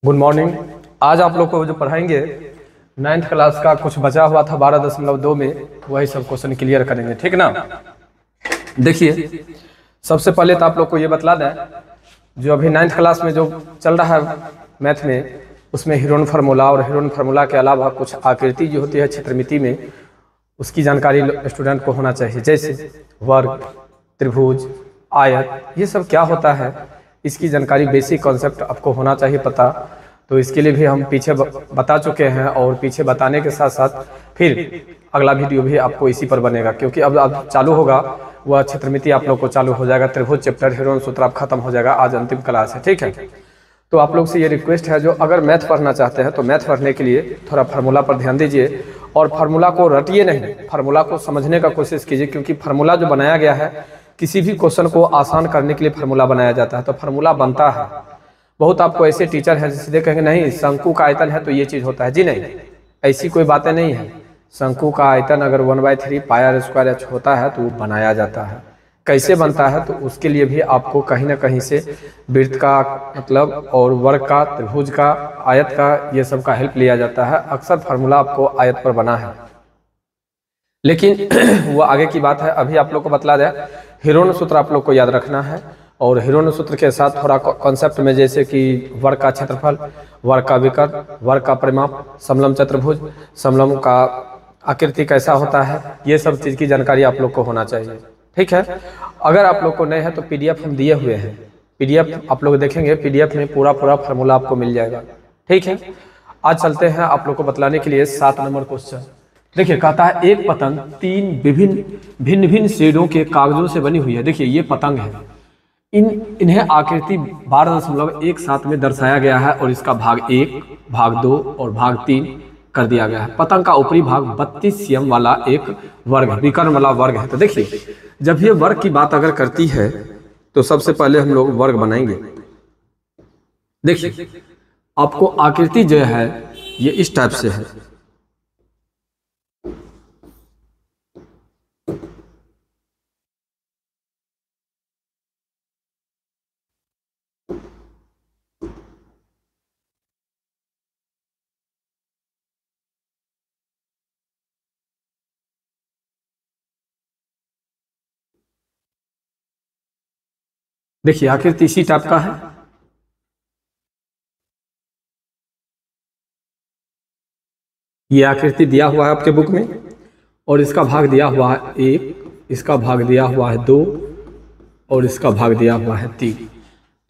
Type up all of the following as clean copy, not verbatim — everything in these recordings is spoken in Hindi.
Good morning. आज आप लोग को जो पढ़ाएंगे नाइन्थ क्लास का कुछ बचा हुआ था 12.2 में, वही सब क्वेश्चन क्लियर करेंगे, ठीक ना। देखिए, सबसे पहले तो आप लोग को ये बतला दें, जो अभी नाइन्थ क्लास में जो चल रहा है मैथ में, उसमें हीरोन फार्मूला और हीरोन फार्मूला के अलावा कुछ आकृति जो होती है क्षेत्रमिति में, उसकी जानकारी स्टूडेंट को होना चाहिए। जैसे वर्ग, त्रिभुज, आयत, ये सब क्या होता है, इसकी जानकारी, बेसिक कॉन्सेप्ट आपको होना चाहिए पता। तो इसके लिए भी हम पीछे बता चुके हैं, और पीछे बताने के साथ साथ फिर अगला वीडियो भी आपको इसी पर बनेगा, क्योंकि अब चालू होगा वह क्षेत्रमिति आप लोग को चालू हो जाएगा। त्रिभुज चैप्टर, हीरोन सूत्र अब खत्म हो जाएगा, आज अंतिम क्लास है, ठीक है। तो आप लोग से ये रिक्वेस्ट है, जो अगर मैथ पढ़ना चाहते हैं तो मैथ पढ़ने के लिए थोड़ा फार्मूला पर ध्यान दीजिए, और फार्मूला को रटिए नहीं, फार्मूला को समझने का कोशिश कीजिए, क्योंकि फार्मूला जो बनाया गया है, किसी भी क्वेश्चन को आसान करने के लिए फार्मूला बनाया जाता है। तो फार्मूला बनता है, बहुत आपको ऐसे टीचर हैं सीधे कहेंगे नहीं शंकु का आयतन है तो ये चीज़ होता है। जी नहीं, ऐसी कोई बातें नहीं है। शंकु का आयतन अगर 1/3 पाई स्क्वायर h होता है तो वो बनाया जाता है। कैसे बनता है, तो उसके लिए भी आपको कहीं ना कहीं से वृत्त का मतलब और वर्ग का, त्रिभुज का, आयत का, ये सब का हेल्प लिया जाता है। अक्सर फार्मूला आपको आयत पर बना है, लेकिन वो आगे की बात है। अभी आप लोग को बतला दें, हीरोन सूत्र आप लोग को याद रखना है, और हीरोन सूत्र के साथ थोड़ा कॉन्सेप्ट में, जैसे कि वर्ग का क्षेत्रफल, वर्ग का विकर्ण, वर्ग का परिमाप, समलम चतुर्भुज, समलम का आकृति कैसा होता है, ये सब चीज़ की जानकारी आप लोग को होना चाहिए, ठीक है। अगर आप लोग को नहीं है तो पीडीएफ हम दिए हुए हैं, पीडीएफ आप लोग देखेंगे, पीडीएफ में पूरा फार्मूला आपको मिल जाएगा, ठीक है। आज चलते हैं आप लोग को बतलाने के लिए 7 नंबर क्वेश्चन। देखिए, कहता है एक पतंग 3 भिन्न भिन्न शेडों के कागजों से बनी हुई है। देखिए, ये पतंग है, इन्हें आकृति 12.17 में दर्शाया गया है, और इसका भाग 1, भाग 2 और भाग 3 कर दिया गया है। पतंग का ऊपरी भाग 32 cm वाला एक वर्ग, विकर्ण वाला वर्ग है। तो देखिए, जब ये वर्ग की बात अगर करती है तो सबसे पहले हम लोग वर्ग बनाएंगे। देखिए, आपको आकृति जो है ये इस टाइप से है। देखिए, आकृति इसी टाइप का है। ये आकृति दिया हुआ है आपके बुक में, और इसका भाग दिया हुआ है 1, इसका भाग दिया हुआ है 2, और इसका भाग दिया हुआ है 3,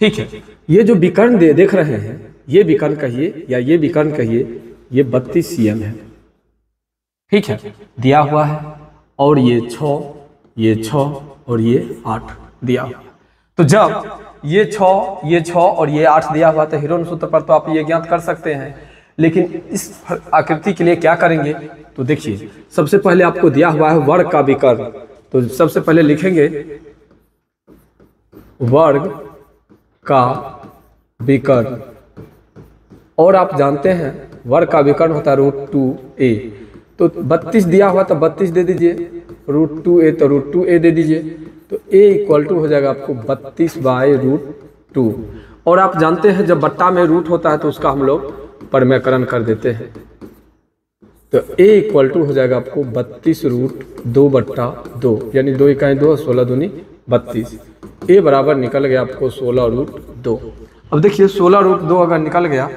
ठीक है। ये जो विकर्ण देख रहे हैं, ये विकर्ण कहिए या ये विकर्ण कहिए, ये 32 cm है, ठीक है, दिया हुआ है। और ये 6, ये 6 और ये 8 दिया हुआ। तो जब ये 6 और ये 8 दिया हुआ, तो हीरोन सूत्र पर तो आप ये ज्ञात कर सकते हैं, लेकिन इस आकृति के लिए क्या करेंगे, तो देखिए, सबसे पहले आपको दिया हुआ है वर्ग का विकर्ण। तो सबसे पहले लिखेंगे वर्ग का विकर्ण, और आप जानते हैं वर्ग का विकर्ण होता है √2a। तो 32 दिया हुआ तो 32 दे दीजिए, √2a तो √2a दे दीजिए, तो a = हो जाएगा आपको 32/√2। और आप जानते हैं जब बट्टा में रूट होता है तो उसका हम लोग परमेकरण कर देते हैं, तो a = हो जाएगा आपको 32√2/2, यानी 2 × 2 16 दूनी 32। a बराबर निकल गया आपको 16√2। अब देखिए, 16√2 अगर निकल गया,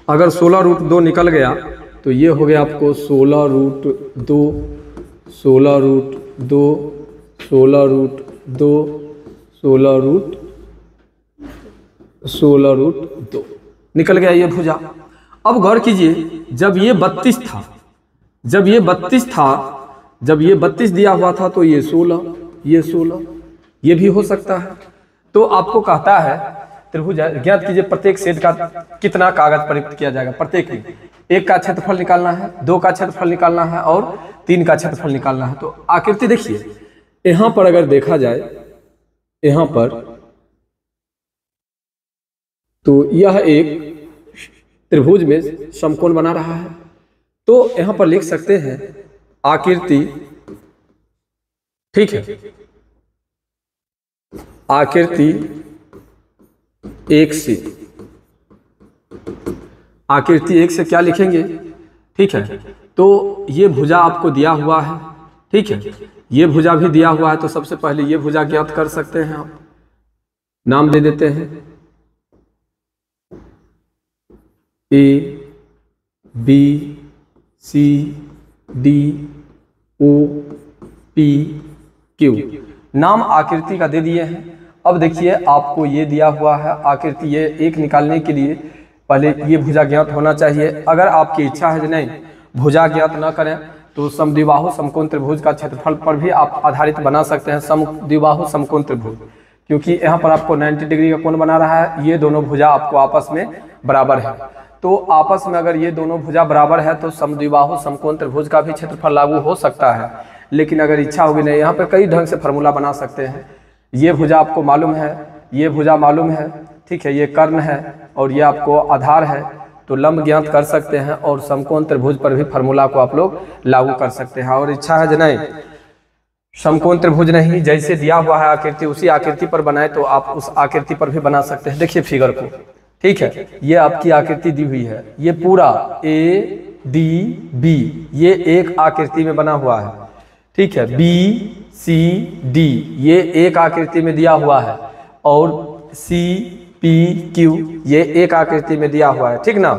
अगर 16√2 निकल गया तो ये हो गया आपको 16√2, 16√2, 16√2, 16√2 निकल गया ये भुजा। अब गौर कीजिए, जब ये 32 था, जब ये 32 दिया हुआ था, तो ये 16, ये 16, ये भी हो सकता है। तो आपको कहता है त्रिभुज ज्ञात कीजिए, प्रत्येक सेट का कितना कागज प्रयुक्त किया जाएगा। प्रत्येक में 1 का क्षेत्रफल निकालना है, 2 का क्षेत्रफल निकालना है, और 3 का क्षेत्रफल निकालना है। तो आकृति देखिए, यहाँ पर अगर देखा जाए, यहाँ पर तो यह एक त्रिभुज में समकोण बना रहा है। तो यहाँ पर लिख सकते हैं आकृति, ठीक है, आकृति 1 से आकृति 1 से क्या लिखेंगे, ठीक है। तो ये भुजा आपको दिया हुआ है, ठीक है, ये भुजा भी दिया हुआ है। तो सबसे पहले ये भुजा ज्ञात कर सकते हैं आप, नाम दे देते हैं A B C D O P Q, नाम आकृति का दे दिए हैं। अब देखिए आपको ये दिया हुआ है आकृति, ये एक निकालने के लिए पहले ये भुजा ज्ञात होना चाहिए। अगर आपकी इच्छा है कि नहीं भुजा ज्ञात न करें तो समद्विबाहु समकोण त्रिभुज का क्षेत्रफल पर भी आप आधारित बना सकते हैं, समद्विबाहु समकोण त्रिभुज, क्योंकि यहाँ पर आपको 90 डिग्री का कोण बना रहा है। ये दोनों भुजा आपको आपस में बराबर है, तो आपस में अगर ये दोनों भुजा बराबर है तो समद्विबाहु समकोण त्रिभुज का भी क्षेत्रफल लागू हो सकता है। लेकिन अगर इच्छा होगी नहीं, यहाँ पर कई ढंग से फार्मूला बना सकते हैं। ये भुजा आपको मालूम है, ये भुजा मालूम है, ठीक है, ये कर्ण है और ये आपको आधार है, तो लंब ज्ञात कर सकते हैं और समकोण त्रिभुज पर भी फार्मूला को आप लोग लागू कर सकते हैं। और इच्छा है नहीं समकोण त्रिभुज नहीं, जैसे दिया हुआ है आकृति उसी आकृति पर बनाए तो आप उस आकृति पर भी बना सकते हैं। देखिए फिगर को, ठीक है, ये आपकी आकृति दी हुई है, ये पूरा ए डी बी ये एक आकृति में बना हुआ है, ठीक है, बी सी डी ये एक आकृति में दिया हुआ है और सी पी क्यू ये एक आकृति में दिया हुआ है, ठीक ना।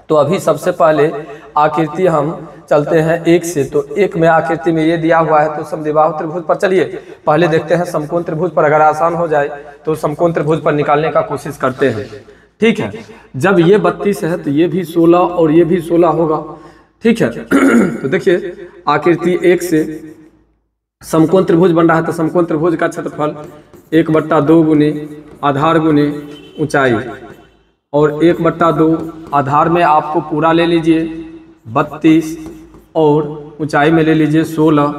तो अभी सबसे पहले आकृति हम चलते हैं 1 से, तो 1 में आकृति में ये दिया हुआ है तो समद्विबाहु त्रिभुज पर चलिए पहले देखते हैं समकोण त्रिभुज पर। अगर आसान हो जाए तो समकोण त्रिभुज पर निकालने का कोशिश करते हैं, ठीक है। जब ये 32 है तो ये भी 16 और ये भी 16 होगा, ठीक है। तो देखिए आकृति 1 से समकोण त्रिभुज बन रहा है तो समकोण त्रिभुज का क्षेत्रफल 1/2 गुने आधार गुने ऊंचाई, और 1/2 आधार में आपको पूरा ले लीजिए 32 और ऊंचाई में ले लीजिए 16,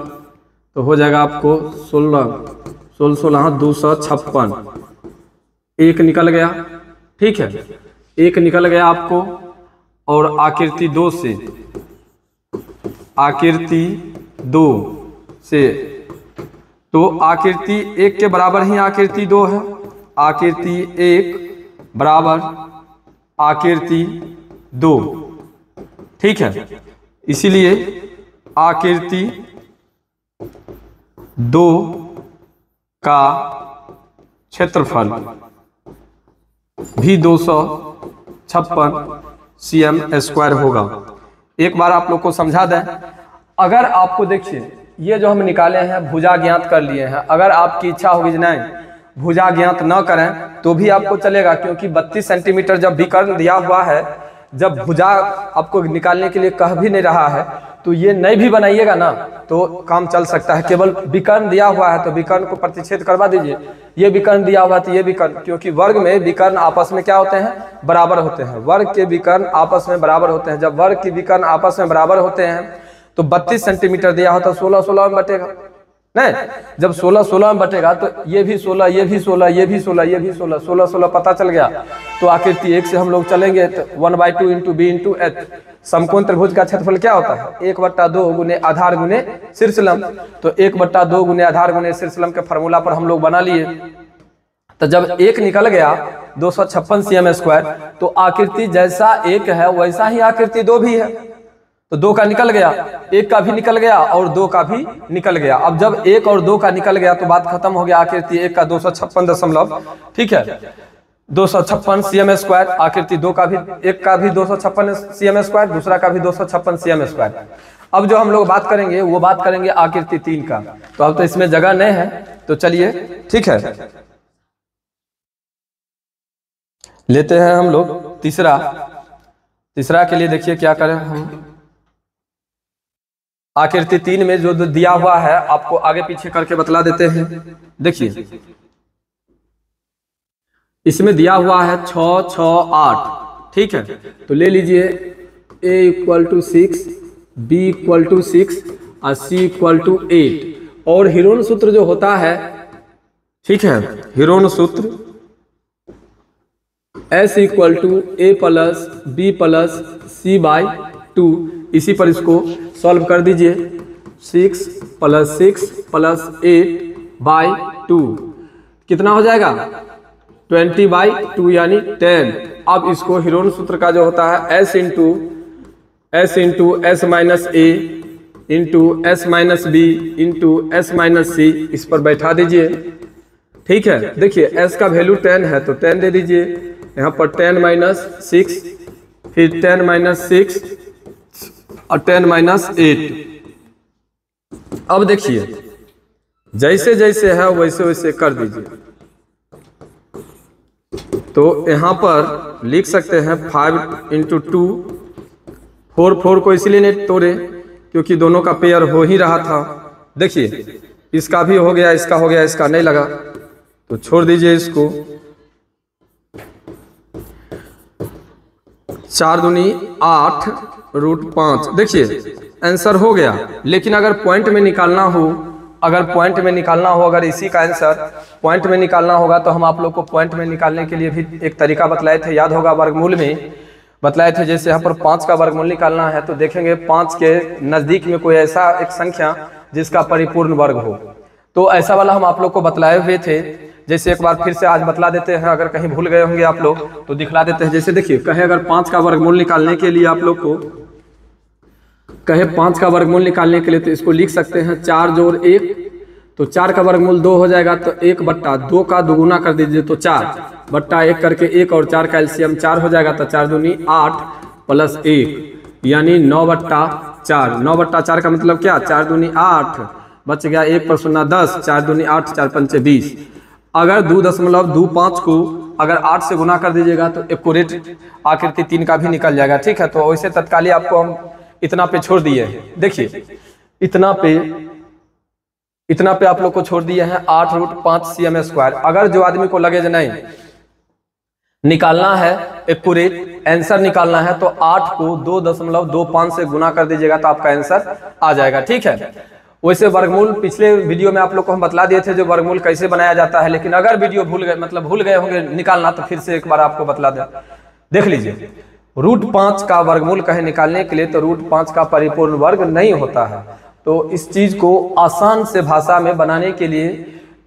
तो हो जाएगा आपको 16 256, एक निकल गया, ठीक है, एक निकल गया आपको। और आकृति 2 से, आकृति 2 से तो आकृति 1 के बराबर ही आकृति 2 है, आकृति 1 बराबर आकृति 2, ठीक है। इसीलिए आकृति 2 का क्षेत्रफल भी 256 cm² होगा। एक बार आप लोग को समझा दें, अगर आपको देखिए ये जो हम निकाले हैं भुजा ज्ञात कर लिए हैं, अगर आपकी इच्छा होगी नहीं भुजा ज्ञात न करें तो भी आपको चलेगा, क्योंकि 32 सेंटीमीटर जब विकर्ण दिया हुआ है, जब भुजा आपको निकालने के लिए कह भी नहीं रहा है तो ये नहीं भी बनाइएगा ना तो काम चल सकता है। केवल विकर्ण दिया हुआ है तो विकर्ण को प्रतिच्छेद करवा दीजिए, ये विकर्ण दिया हुआ तो ये विकर्ण, क्योंकि वर्ग में विकर्ण आपस में क्या होते हैं, बराबर होते हैं। वर्ग के विकर्ण आपस में बराबर होते हैं। जब वर्ग के विकर्ण आपस में बराबर होते हैं तो 32 सेंटीमीटर दिया होता 16 में बटेगा नहीं, जब 16 में बटेगा तो ये भी 16 ये भी 16 ये भी 16 ये भी 16 पता चल गया। तो आकृति 1 से हम लोग चलेंगे तो 1/2 इंटू बी इंटू एच, समकोण त्रिभुज का क्षेत्रफल क्या होता है 1/2 गुने आधार गुने शीर्ष लंब, तो 1/2 गुने आधार गुने शीर्ष लंब के फार्मूला पर हम लोग बना लिए। तो जब 1 निकल गया 256 cm², तो आकृति जैसा 1 है वैसा ही आकृति 2 भी है, तो 2 का निकल गया, 1 का भी निकल गया और 2 का भी निकल गया। अब जब 1 और 2 का निकल गया तो बात खत्म हो गया। आकृति 1 का 256 ठीक है 256 cm², आकृति 2 का भी 1 का भी 256 cm², दूसरा का भी 256 cm²। अब जो हम लोग बात करेंगे वो बात करेंगे आकृति 3 का, तो अब तो इसमें जगह नहीं है, तो चलिए ठीक है लेते हैं हम लोग तीसरा के लिए। देखिए क्या करें हम, आकृति 3 में जो दिया हुआ है आपको आगे पीछे करके बतला देते हैं। देखिए इसमें दिया हुआ है 6 6 8, ठीक है, तो ले लीजिए a = 6, b = 6 और c = 8। और हीरोन सूत्र जो होता है, ठीक है, हीरोन सूत्र s = a + b + c/2, इसी पर इसको सॉल्व कर दीजिए। 6 + 6 + 8/2 कितना हो जाएगा 20/2 यानी 10। अब इसको हीरोन सूत्र का जो होता है s into s minus a into s minus b into s minus c, इस पर बैठा दीजिए। ठीक है, देखिए s का वैल्यू 10 है तो 10 दे दीजिए, यहाँ पर 10 माइनस 6, फिर 10 माइनस 6 और 10 माइनस 8। अब देखिए जैसे जैसे है वैसे वैसे कर दीजिए। तो यहाँ पर लिख सकते हैं 5 इंटू 2, 4 को इसलिए नहीं तोड़े क्योंकि दोनों का पेयर हो ही रहा था। देखिए इसका भी हो गया, इसका हो गया, इसका नहीं लगा तो छोड़ दीजिए इसको। 4 दूनी 8 रूट 5। देखिए आंसर हो गया, लेकिन अगर पॉइंट में निकालना हो, अगर इसी का आंसर पॉइंट में निकालना होगा तो हम आप लोग को पॉइंट में निकालने के लिए भी एक तरीका बतलाए थे, याद होगा, वर्गमूल में बतलाए थे। जैसे यहाँ पर 5 का वर्गमूल निकालना है तो देखेंगे 5 के नजदीक में कोई ऐसा एक संख्या जिसका परिपूर्ण वर्ग हो, तो ऐसा वाला हम आप लोग को बतलाए हुए थे। जैसे एक बार फिर से आज बतला देते हैं, अगर कहीं भूल गए होंगे आप लोग तो दिखला देते हैं। जैसे देखिए कहे अगर 5 का वर्गमूल निकालने के लिए आप लोग को कहे 5 का वर्गमूल निकालने के लिए तो इसको लिख सकते हैं 4 जोड़ 1, तो 4 का वर्गमूल 2 हो जाएगा, तो 1/2 का दुगुना कर दीजिए तो 4/1 करके 1 और 4 का एलसीएम 4 हो जाएगा, तो 4 दूनी 8 प्लस 1 यानी 9/4। 9/4 का मतलब क्या, 4 दूनी 8, बच गया 1 पर 0 10, 4 दूनी 8, 4 पंचे 20। अगर 2.25 को अगर 8 से गुना कर दीजिएगा तो एक्यूरेट आकृति 3 का भी निकल जाएगा। ठीक है, तो वैसे तत्काली आपको हम इतना पे छोड़ दिए हैं। देखिए इतना पे आप लोग को छोड़ दिए हैं 8 रूट 5 cm²। अगर जो आदमी को लगे जो नहीं निकालना है, एक्यूरेट आंसर निकालना है, तो 8 को 2.25 से गुना कर दीजिएगा तो आपका आंसर आ जाएगा। ठीक है, वैसे वर्गमूल पिछले वीडियो में आप लोग को हम बतला दिए थे जो वर्गमूल कैसे बनाया जाता है, लेकिन अगर वीडियो भूल गए होंगे निकालना तो फिर से एक बार आपको बतला देख लीजिए। रूट 5 का वर्गमूल कहे निकालने के लिए तो रूट 5 का परिपूर्ण वर्ग नहीं होता है, तो इस चीज को आसान से भाषा में बनाने के लिए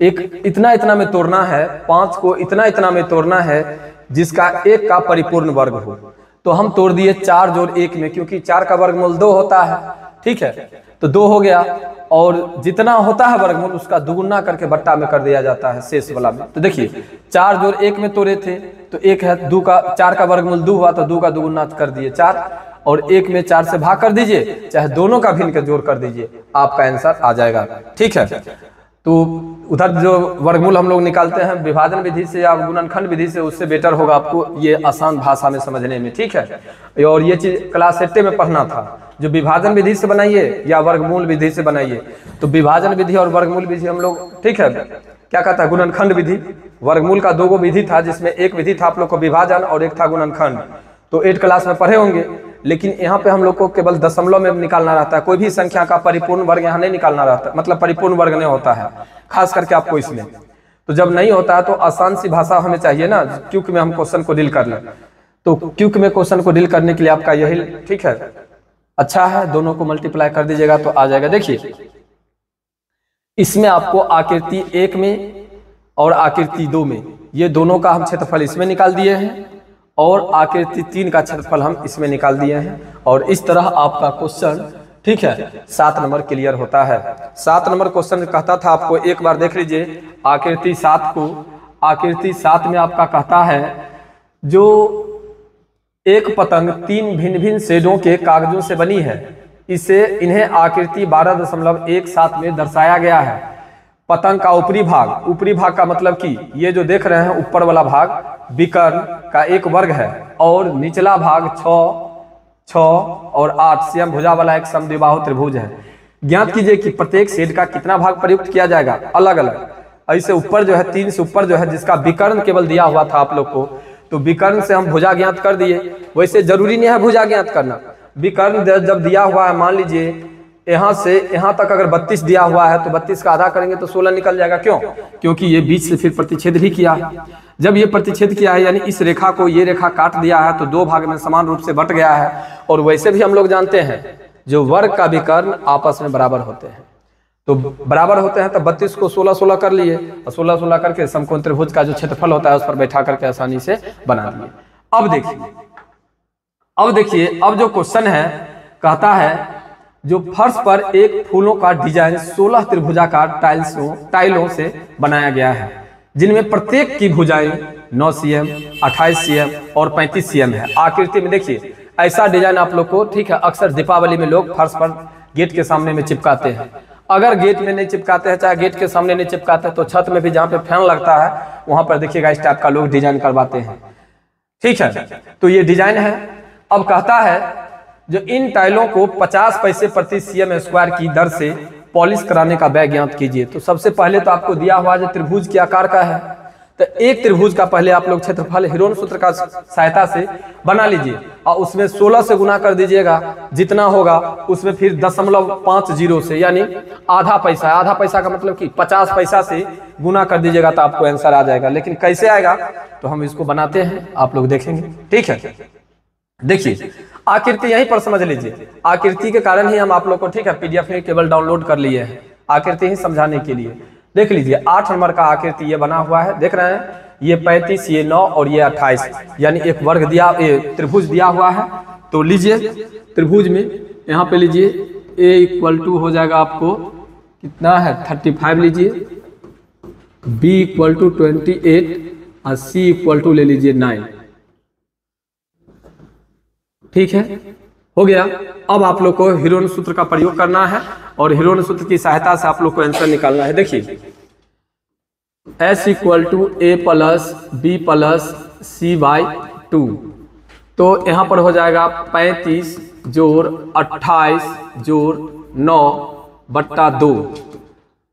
एक इतना में तोड़ना है, 5 को इतना में तोड़ना है जिसका 1 का परिपूर्ण वर्ग हो। तो हम तोड़ दिए 4 जोड़ 1 में, क्योंकि 4 का वर्गमूल 2 होता है। ठीक है, तो 2 हो गया, और जितना होता है वर्गमूल उसका दुगुना करके बट्टा में कर दिया जाता है शेष वाला में। तो देखिए 4 जोड़ 1 में तोड़े थे तो 1 है, 4 का वर्गमूल 2 हुआ तो 2 का दुगुना कर दिए 4, और 1 में 4 से भाग कर दीजिए, चाहे दोनों का भिन्न के जोड़ कर दीजिए, आपका आंसर आ जाएगा। ठीक है, तो उधर जो वर्गमूल हम लोग निकालते हैं विभाजन विधि से या गुणनखंड विधि से, उससे बेटर होगा आपको ये आसान भाषा में समझने में। ठीक है, और ये चीज क्लास 8 में पढ़ना था, जो विभाजन विधि से बनाइए या वर्गमूल विधि से बनाइए। तो विभाजन विधि और वर्गमूल विधि हम लोग, ठीक है, क्या कहता है, गुणनखंड विधि। वर्गमूल का 2 विधि था, जिसमें एक विधि था आप लोग को विभाजन और एक था गुणनखंड, तो 8 क्लास में पढ़े होंगे। लेकिन यहाँ पे हम लोग को केवल दशमलव में निकालना रहता है, कोई भी संख्या का परिपूर्ण वर्ग यहाँ नहीं निकालना रहता, मतलब परिपूर्ण वर्ग नहीं होता है, खास करके आपको इसमें। तो जब नहीं होता है तो आसान सी भाषा हमें चाहिए ना, क्यूक में हम क्वेश्चन को डील कर लें। तो क्यूक में क्वेश्चन को डील करने के लिए आपका यही, ठीक है, अच्छा है, दोनों को मल्टीप्लाई कर दीजिएगा तो आ जाएगा। देखिए इसमें आपको आकृति 1 में और आकृति 2 में, ये दोनों का हम क्षेत्रफल इसमें निकाल दिए हैं, और आकृति 3 का क्षेत्रफल हम इसमें निकाल दिए हैं, और इस तरह आपका क्वेश्चन, ठीक है, 7 नंबर क्लियर होता है। 7 नंबर क्वेश्चन कहता था आपको, एक बार देख लीजिए आकृति 7 को। आकृति 7 में आपका कहता है जो एक पतंग 3 भिन्न भिन्न शेडों के कागजों से बनी है, इन्हें आकृति 12.17 में दर्शाया गया है। पतंग का ऊपरी भाग का मतलब कि ये जो देख रहे हैं ऊपर वाला भाग विकर्ण का एक वर्ग है, और निचला भाग 6 और 8 स्वयं भुजा वाला एक समद्विबाहु त्रिभुज है। ज्ञात कीजिए कि प्रत्येक शेड का कितना भाग प्रयुक्त किया जाएगा, अलग अलग। ऐसे ऊपर जो है 3 से ऊपर जो है जिसका विकर्ण केवल दिया हुआ था आप लोग को, तो विकर्ण से हम भुजा ज्ञात कर दिए। वैसे जरूरी नहीं है भुजा ज्ञात करना, विकर्ण जब दिया हुआ है, मान लीजिए यहाँ से यहाँ तक अगर 32 दिया हुआ है तो 32 का आधा करेंगे तो 16 निकल जाएगा। क्यों? क्योंकि ये बीच से फिर प्रतिच्छेद भी किया है। जब ये प्रतिच्छेद किया है यानी इस रेखा को ये रेखा काट दिया है तो 2 भाग में समान रूप से बट गया है। और वैसे भी हम लोग जानते हैं जो वर्ग का विकर्ण आपस में बराबर होते हैं, तो बराबर होते हैं, तो 32 को 16-16 कर लिए और 16-16 करके समकोण त्रिभुज का जो क्षेत्रफल होता है उस पर बैठा करके आसानी से बना दिए। अब देखिए अब जो क्वेश्चन है कहता है जो फर्श पर एक फूलों का डिजाइन 16 त्रिभुजाकार टाइलों से बनाया गया है, जिनमें प्रत्येक की भुजाएं 9 cm, 28 cm और 35 cm है। आकृति में देखिए ऐसा डिजाइन आप लोग को, ठीक है, अक्सर दीपावली में लोग फर्श पर गेट के सामने में चिपकाते हैं। अगर गेट में नहीं चिपकाते हैं, चाहे गेट के सामने नहीं चिपकाते हैं, तो छत में भी जहाँ पे फैन लगता है वहां पर देखिएगा इस टाइप का लोग डिजाइन करवाते हैं, ठीक है। तो ये डिजाइन है। अब कहता है जो इन टाइलों को 50 पैसे प्रति cm स्क्वायर की दर से पॉलिश कराने का व्यय ज्ञात कीजिए। तो सबसे पहले तो आपको दिया हुआ जो त्रिभुज के आकार का है, तो एक त्रिभुज का पहले आप लोग क्षेत्रफल हीरोन सूत्र का सहायता से बना लीजिए और उसमें 16 से गुना कर दीजिएगा, जितना होगा उसमें फिर 0.50 से यानी आधा पैसा का मतलब कि 50 पैसा से गुना कर दीजिएगा तो आपको आंसर आ जाएगा। लेकिन कैसे आएगा तो हम इसको बनाते हैं, आप लोग देखेंगे, ठीक है। देखिए आकृति यहीं पर समझ लीजिए, आकृति के कारण ही हम आप लोग को, ठीक है, PDF में केवल डाउनलोड कर लिए हैं आकृति ही समझाने के लिए। देख लीजिए 8 नंबर का आकृति ये बना हुआ है, देख रहे हैं, ये 35, ये 9 और ये 28, यानी एक वर्ग दिया, त्रिभुज दिया हुआ है। तो लीजिए त्रिभुज में यहाँ पे लीजिए A = हो जाएगा आपको कितना है 35 लीजिए, B = 28 और C = ले लीजिए 9, ठीक है, हो गया। अब आप लोग को हीरोन सूत्र का प्रयोग करना है और हीरोन सूत्र की सहायता से आप लोग को आंसर निकालना है। देखिए S = A + B + C/2, तो यहाँ पर हो जाएगा 35 जोड़ 28 जोड़ 9 बट्टा 2,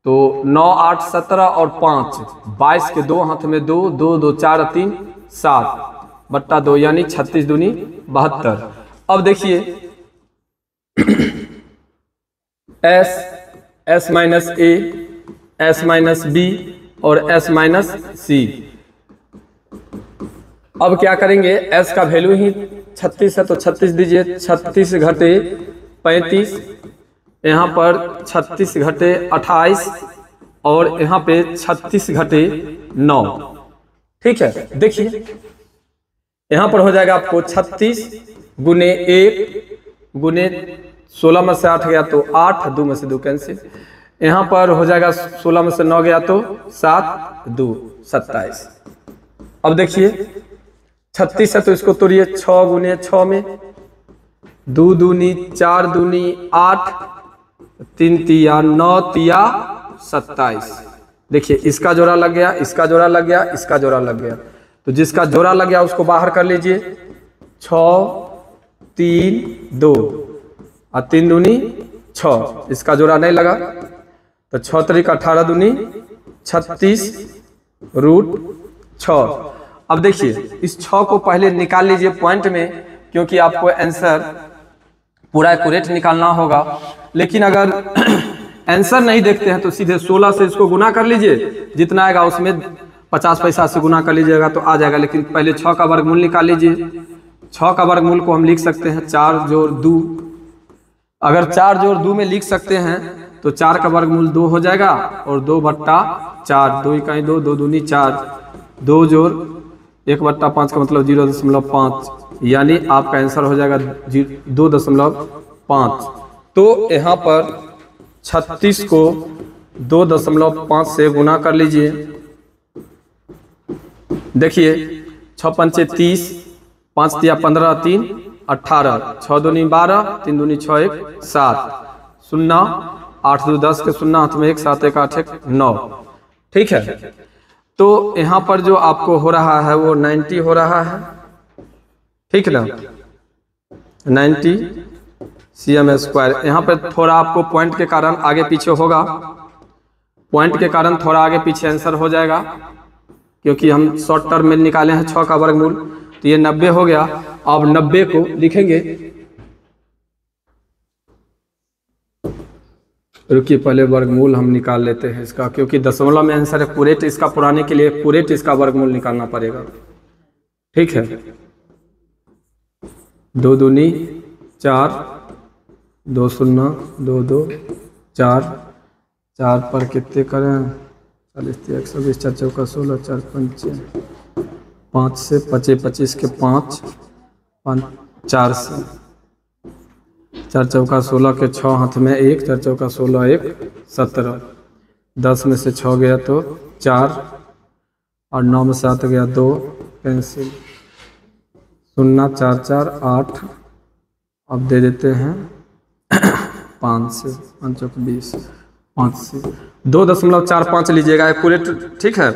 तो 9 8 17 और 5 22 के 2 हाथ में 2 2 2 4 3 7 बट्टा 2 यानी 36 दूनी 72। अब देखिए S - A, S - B और S - C। अब क्या करेंगे, S का वैल्यू ही 36 है तो 36 दीजिए, 36 घटे 35, यहाँ पर 36 घटे 28 और यहाँ पे 36 घटे 9, ठीक है। देखिए यहाँ पर हो जाएगा आपको 36 गुने 1 गुने 16 में से 8 गया तो 8, 2 में से 2 कैंसिल, यहाँ पर हो जाएगा 16 में से 9 गया तो 7 2 27। अब देखिए 36 है तो इसको तोड़िए 6 गुने 6 में, 2 दूनी 4 दूनी 8, 3 तिया 9 तिया 27। देखिए इसका जोड़ा लग गया, इसका जोड़ा लग गया, इसका जोड़ा लग गया, तो जिसका जोड़ा लग गया उसको बाहर कर लीजिए। 6 3 2 और 3 दूनी 6, इसका जोड़ा नहीं लगा तो 6 3 18 दूनी 36 √6। अब देखिए इस 6 को पहले निकाल लीजिए पॉइंट में, क्योंकि आपको आंसर पूरा एक्यूरेट निकालना होगा। लेकिन अगर आंसर नहीं देखते हैं तो सीधे 16 से इसको गुना कर लीजिए, जितना आएगा उसमें 50 पैसा से गुना कर लीजिएगा तो आ जाएगा। लेकिन पहले 6 का वर्गमूल निकाल लीजिए। 6 का वर्गमूल को हम लिख सकते हैं 4 जोड़ 2। अगर 4 जोड़ 2 में लिख सकते हैं तो 4 का वर्गमूल 2 हो जाएगा और 2/4, 2 इकाई 2, 2 दूनी 4, 2 जोड़ 1/5 का मतलब 0.5, यानी आपका आंसर हो जाएगा 2.5। तो यहाँ पर 36 को 2.5 से गुना कर लीजिए। देखिए 6 पंचे 30, 5 तिया 15, 3 18, 6 दूनी 12, 3 दूनी 6 1 7, 0 8 2 10 के 0 हाथ में 1 7 1 8 1 9, ठीक है। तो यहाँ पर जो आपको हो रहा है वो 90 हो रहा है, ठीक ना, 90 cm स्क्वायर। यहाँ पर थोड़ा आपको पॉइंट के कारण आगे पीछे होगा, पॉइंट के कारण थोड़ा आगे पीछे आंसर हो जाएगा, क्योंकि हम शॉर्ट टर्म में निकाले हैं 6 का वर्गमूल, तो ये 90 हो गया। अब 90 को लिखेंगे, रुकिए पहले वर्गमूल हम निकाल लेते हैं इसका, क्योंकि दशमलव में आंसर है। पूरेट इसका पुराने के लिए पूरेट इसका वर्गमूल निकालना पड़ेगा, ठीक है। 2 दूनी 4, 2 0 2 2 4 4 पर कितने करें, 40 120, 4 चौका 16, 4 पंचे 5 से 25, 25 के 5, 4 से 4 चौका 16 के 6 हाथ में 1, 4 चौका 16 1 17, 10 में से 6 गया तो 4 और 9 में 7 गया 2, पेंसिल 0 4 4 8। अब दे देते हैं 5 से 5 चौक 20, 5 से 2.45 लीजिएगा एक्यूरेट, ठीक है,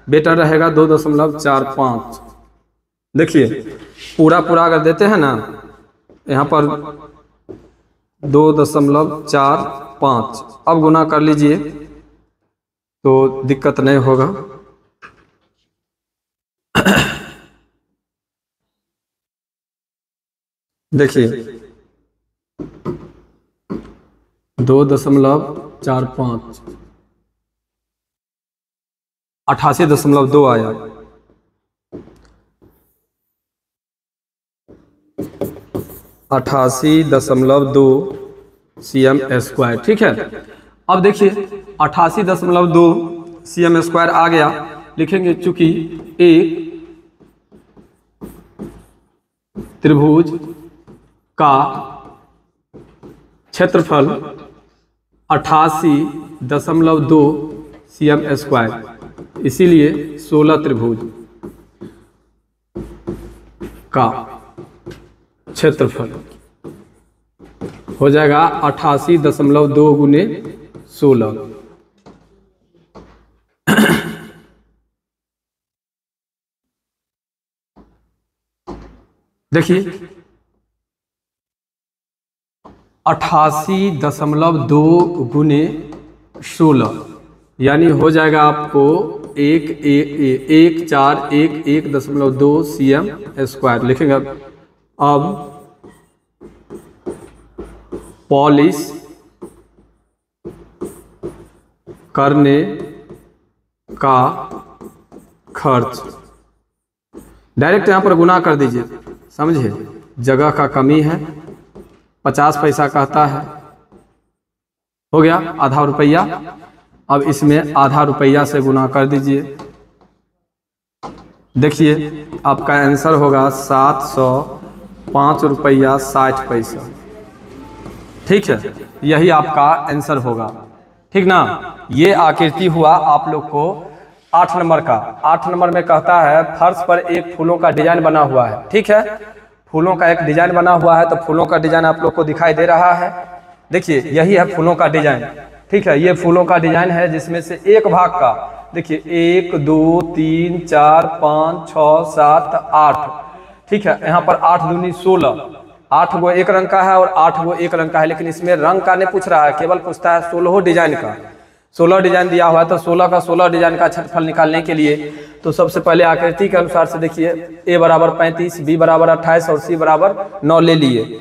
बेटर रहेगा 2.45। देखिए पूरा पूरा अगर देते हैं ना यहाँ पर 2.45, अब गुना कर लीजिए तो दिक्कत नहीं होगा। देखिए 2.45 88.2 आया। 88.2 cm², ठीक है। अब देखिए 88.2 cm² आ गया, लिखेंगे चूंकि एक त्रिभुज का क्षेत्रफल 88.2 cm², इसीलिए 16 त्रिभुज का क्षेत्रफल हो जाएगा 88.2 गुने 16। देखिए 88.2 गुने 16 यानी हो जाएगा आपको 141.2 cm² लिखेंगे। अब पॉलिश करने का खर्च डायरेक्ट यहाँ पर गुना कर दीजिए, समझे, जगह का कमी है, 50 पैसा कहता है, हो गया आधा रुपया। अब इसमें आधा रुपया से गुना कर दीजिए, देखिए आपका आंसर होगा 705 रुपया 60 पैसा, ठीक है, यही आपका आंसर होगा, ठीक ना। ये आकृति हुआ आप लोग को 8 नंबर का। 8 नंबर में कहता है फर्श पर एक फूलों का डिजाइन बना हुआ है, ठीक है, फूलों का एक डिजाइन बना हुआ है, तो फूलों का डिजाइन आप लोग को दिखाई दे रहा है। देखिए यही है फूलों का डिजाइन, ठीक है, ये फूलों का डिजाइन है जिसमें से एक भाग का देखिए 1 2 3 4 5 6 7 8, ठीक है, यहाँ पर 8 दूनी 16, 8 गो एक रंग का है और 8 गो एक रंग का है, लेकिन इसमें रंग का नहीं पूछ रहा है, केवल पूछता है 16 डिजाइन का। 16 डिजाइन दिया हुआ है, तो 16 का 16 डिजाइन का क्षेत्रफल निकालने के लिए तो सबसे पहले आकृति के अनुसार से देखिए a बराबर 35, b बराबर 28 और c बराबर 9 ले लिए।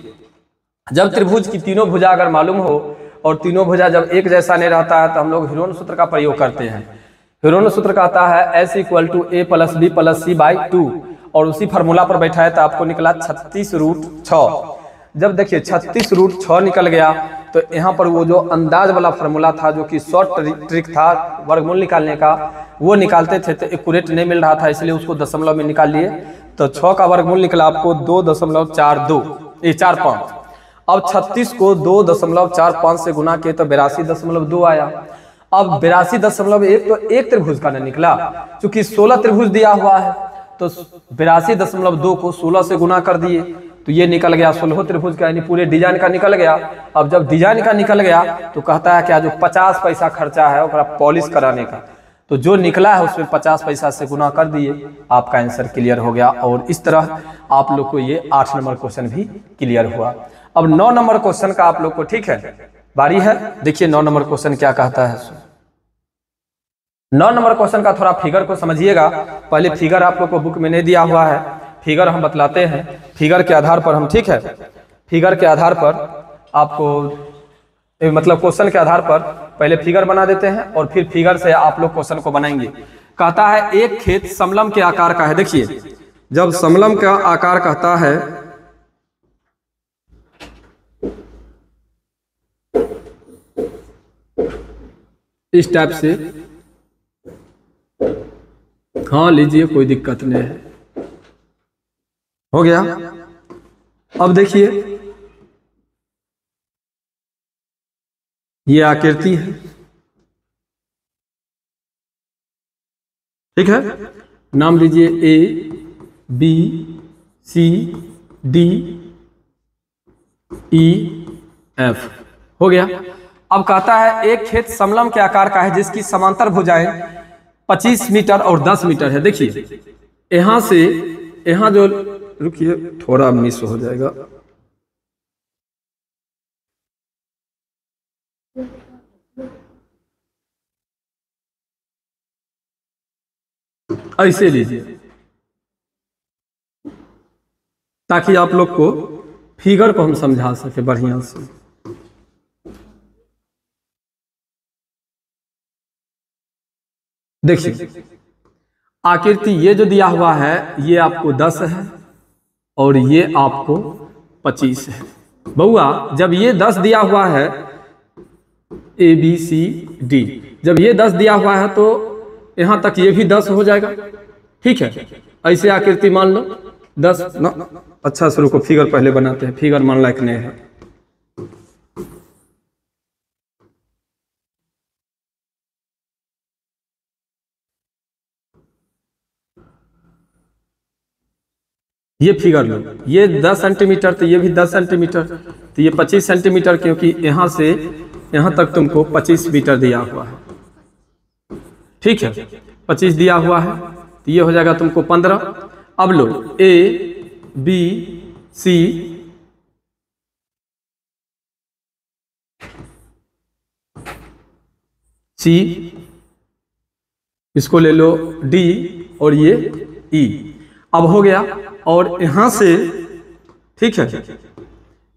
जब त्रिभुज की तीनों भुजा अगर मालूम हो और तीनों भुजा जब एक जैसा नहीं रहता है तो हम लोग हीरोन सूत्र का प्रयोग करते हैं। हीरोन सूत्र कहता है s = a + b + c/2 और उसी फार्मूला पर बैठा है तो आपको निकला 36√6। जब देखिए 36√6 निकल गया तो यहाँ पर वो जो अंदाज वाला फार्मूला था जो कि शॉर्ट ट्रिक था वर्गमूल निकालने का, वो निकालते थे तो एक्यूरेट नहीं मिल रहा था, इसलिए उसको दशमलव में निकाल लिए, तो 6 का वर्गमूल निकला आपको 2.45। अब 36 को 2.45 से गुना किए तो 82.2 आया। अब 82.1 तो एक त्रिभुज का नहीं निकला, क्योंकि 16 त्रिभुज दिया हुआ है, तो 82.2 को 16 से गुना कर दिए तो ये निकल गया 16 त्रिभुज का, यानी पूरे डिजाइन का निकल गया। अब जब डिजाइन का निकल गया तो कहता है क्या जो 50 पैसा खर्चा है उसका पॉलिश कराने का, तो जो निकला है उसमें 50 पैसा से गुना कर दिए, आपका आंसर क्लियर हो गया। और इस तरह आप लोग को ये 8 नंबर क्वेश्चन भी क्लियर हुआ। अब 9 नंबर क्वेश्चन का आप लोग को, ठीक है, बारी है। देखिए 9 नंबर क्वेश्चन क्या कहता है। 9 नंबर क्वेश्चन का थोड़ा फिगर को समझिएगा। पहले फिगर आप लोग को बुक में नहीं दिया हुआ है, फिगर हम बतलाते हैं, फिगर के आधार पर हम, ठीक है, फिगर के आधार पर आपको मतलब क्वेश्चन के आधार पर पहले फिगर बना देते हैं और फिर फिगर से आप लोग क्वेश्चन को बनाएंगे। कहता है एक खेत समलम के आकार का है। देखिए जब समलम का आकार कहता है इस टाइप से। हाँ लीजिए, कोई दिक्कत नहीं है, हो गया। अब देखिए ये आकृति है, ठीक है। नाम दीजिए A B C D E F, हो गया। अब कहता है एक खेत समलंब के आकार का है जिसकी समांतर भुजाएं 25 मीटर और 10 मीटर है। देखिए यहां से यहां जो, रुकिए थोड़ा मिस हो जाएगा, ऐसे लीजिए ताकि आप लोग को फिगर को हम समझा सके बढ़िया से। देखिए आकृति ये जो दिया हुआ है ये आपको 10 है और ये आपको 25 है। बउआ जब ये 10 दिया हुआ है ए बी सी डी, जब ये 10 दिया हुआ है तो यहां तक ये भी 10 हो जाएगा, ठीक है। ऐसे आकृति मान लो 10 ना। अच्छा से रुको, फिगर पहले बनाते हैं, फिगर मान लायक नहीं है। ये फिगर लो, ये 10 सेंटीमीटर तो ये भी 10 सेंटीमीटर, तो ये 25 सेंटीमीटर, क्योंकि यहां से यहां तक तुमको 25 मीटर दिया हुआ है, ठीक है। 25 दिया हुआ है तो ये हो जाएगा तुमको 15। अब लो ए बी सी सी, इसको ले लो डी और ये ई। अब हो गया। और यहां से, ठीक है,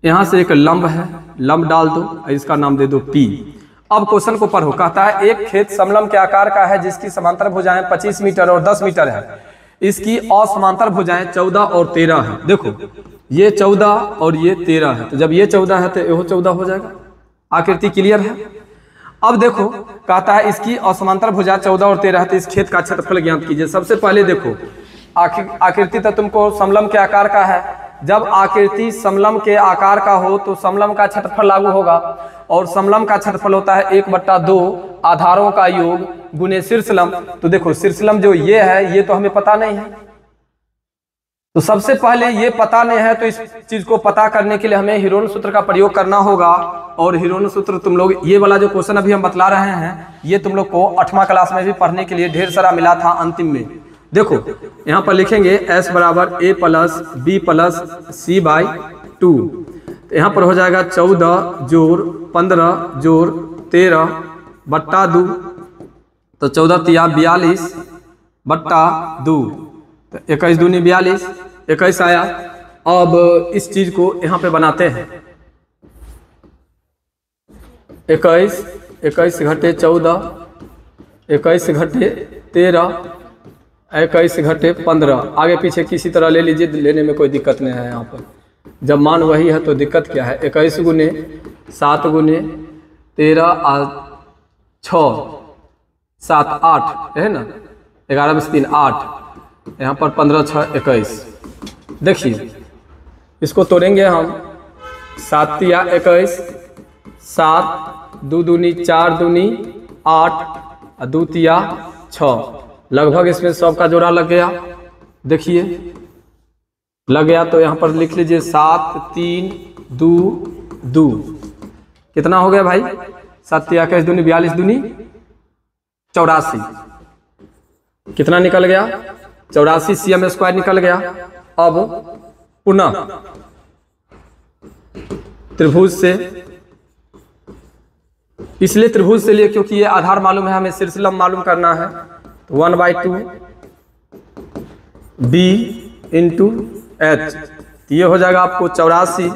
यहां से एक लंब है, लंब डाल दो, इसका नाम दे दो पी। अब क्वेश्चन को पढ़ो। कहता है एक खेत समलंब के आकार का है जिसकी समांतर भुजाएं 25 मीटर और 10 मीटर है, इसकी असमांतर भुजाएं 14 और 13 है। देखो ये 14 और ये 13 है, तो जब ये 14 है तो यह 14 हो जाएगा। आकृति क्लियर है। अब देखो कहता है इसकी असमांतर भुजा 14 और 13 है, तो इस खेत का क्षेत्रफल ज्ञात कीजिए। सबसे पहले देखो आकृति तो तुमको समलंब के आकार का है, जब आकृति समलंब के आकार का हो तो समलंब का क्षेत्रफल लागू होगा, और समलंब का क्षेत्रफल होता है 1/2 आधारों का योग गुने शीर्षलंब। तो देखो शीर्षलंब जो ये है ये तो हमें पता नहीं है, तो सबसे पहले ये पता नहीं है, तो इस चीज को पता करने के लिए हमें हीरोन सूत्र का प्रयोग करना होगा। और हीरोन सूत्र तुम लोग, ये वाला जो क्वेश्चन अभी हम बतला रहे हैं ये तुम लोग को 8वां क्लास में भी पढ़ने के लिए ढेर सारा मिला था अंतिम में। देखो यहाँ पर लिखेंगे S बराबर A plus B plus C/2, तो यहाँ पर हो जाएगा 14 जोड़ 15 जोड़ 13/2, तो 14 तिया 42/2, तो 21 दूनी 42, 21 आया। अब इस चीज को यहाँ पे बनाते हैं, 21 घटे 14, 21 घटे 13, 21 घटे 15, आगे पीछे किसी तरह ले लीजिए, लेने में कोई दिक्कत नहीं है। यहाँ पर जब मान वही है तो दिक्कत क्या है। 21 गुने 7 गुने 13 6 7 8 है ना, 11 में 3 8, यहाँ पर 15 6 21। देखिए इसको तोड़ेंगे हम, 7 तिया 21, 7 2 दूनी 4 दूनी 8 और 2 तिया 6, लगभग इसमें सबका जोड़ा लग गया। देखिए लग गया, तो यहाँ पर लिख लीजिए 7 3 2 2, कितना हो गया भाई, 7 तिया 21 दूनी 42 दूनी 84, कितना निकल गया 84 cm² निकल गया। अब पुनः त्रिभुज से, इसलिए त्रिभुज से लिए क्योंकि ये आधार मालूम है, हमें शीर्षलंब मालूम करना है। 1/2 B इंटू H, ये हो जाएगा आपको 84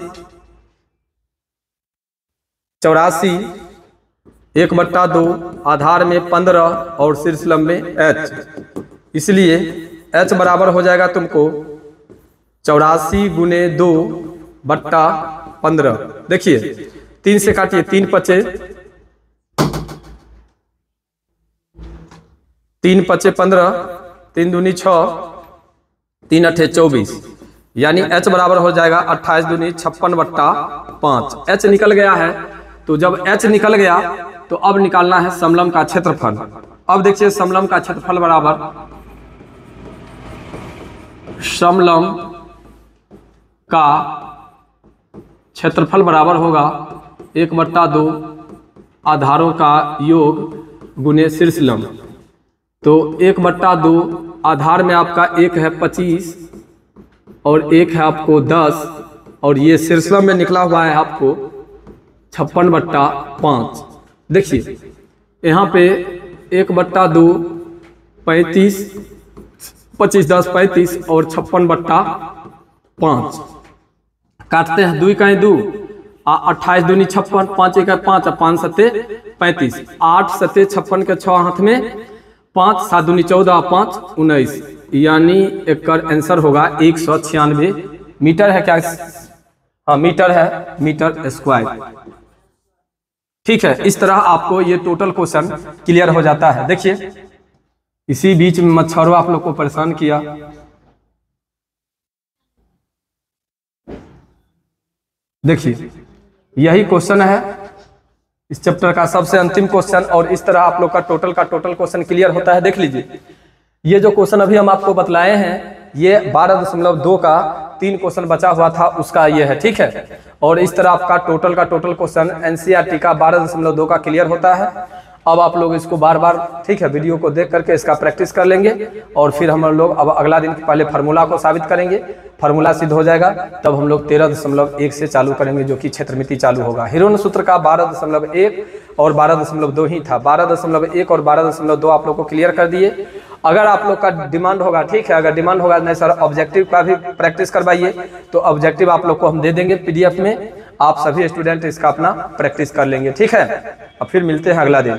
1/2, आधार में 15 और शीर्षलंब में H, इसलिए H बराबर हो जाएगा तुमको 84 गुने 2/15। देखिए 3 से काटिए, 3 पचे 3 5 15, 3 दूनी 6, 3 8 24, यानी h बराबर हो जाएगा 28 दूनी 56/5। h निकल गया है, तो जब h निकल गया तो अब निकालना है समलंब का क्षेत्रफल। अब देखिए समलंब का क्षेत्रफल बराबर समलंब का क्षेत्रफल बराबर होगा 1/2 आधारों का योग गुने शीर्ष लंब। तो 1/2 आधार में आपका एक है 25 और एक है आपको 10, और ये शीर्षलंब में निकला हुआ है आपको 56/5। देखिए यहाँ पे 1/2 35, 25 10 35 और 56/5 काटते हैं, 2 इकाई 2, 28 दूनी 56, 5 इकाई 5, 5 सत्ते 35, 8 सत्ते 56 के 6 हाथ में 5, 7 दूनी 14, 5 19, यानी एक आंसर होगा 196 मीटर है क्या? हाँ मीटर है, मीटर स्क्वायर। ठीक है, इस तरह आपको ये टोटल क्वेश्चन क्लियर हो जाता है। देखिए इसी बीच में मच्छरों आप लोग को परेशान किया। देखिए यही क्वेश्चन है इस चैप्टर का सबसे अंतिम क्वेश्चन, और इस तरह आप लोग का टोटल क्वेश्चन क्लियर होता है। देख लीजिए ये जो क्वेश्चन अभी हम आपको बतलाए हैं, ये 12.2 का 3 क्वेश्चन बचा हुआ था उसका ये है। ठीक है, और इस तरह आपका टोटल क्वेश्चन एनसीईआरटी का 12.2 का क्लियर होता है। अब आप लोग इसको बार बार, ठीक है, वीडियो को देख करके इसका प्रैक्टिस कर लेंगे, और फिर हम लोग अब अगला दिन पहले फार्मूला को साबित करेंगे। फार्मूला सिद्ध हो जाएगा तब हम लोग 13.1 से चालू करेंगे, जो कि क्षेत्रमिति चालू होगा। हिरोन सूत्र का 12.1 और 12.2 ही था। 12.1 और 12.2 आप लोग को क्लियर कर दिए। अगर आप लोग का डिमांड होगा, ठीक है, अगर डिमांड होगा नहीं सर ऑब्जेक्टिव का भी प्रैक्टिस करवाइए, तो ऑब्जेक्टिव आप लोग को हम दे देंगे PDF में। आप सभी स्टूडेंट इसका अपना प्रैक्टिस कर लेंगे। ठीक है, अब फिर मिलते हैं अगला दिन।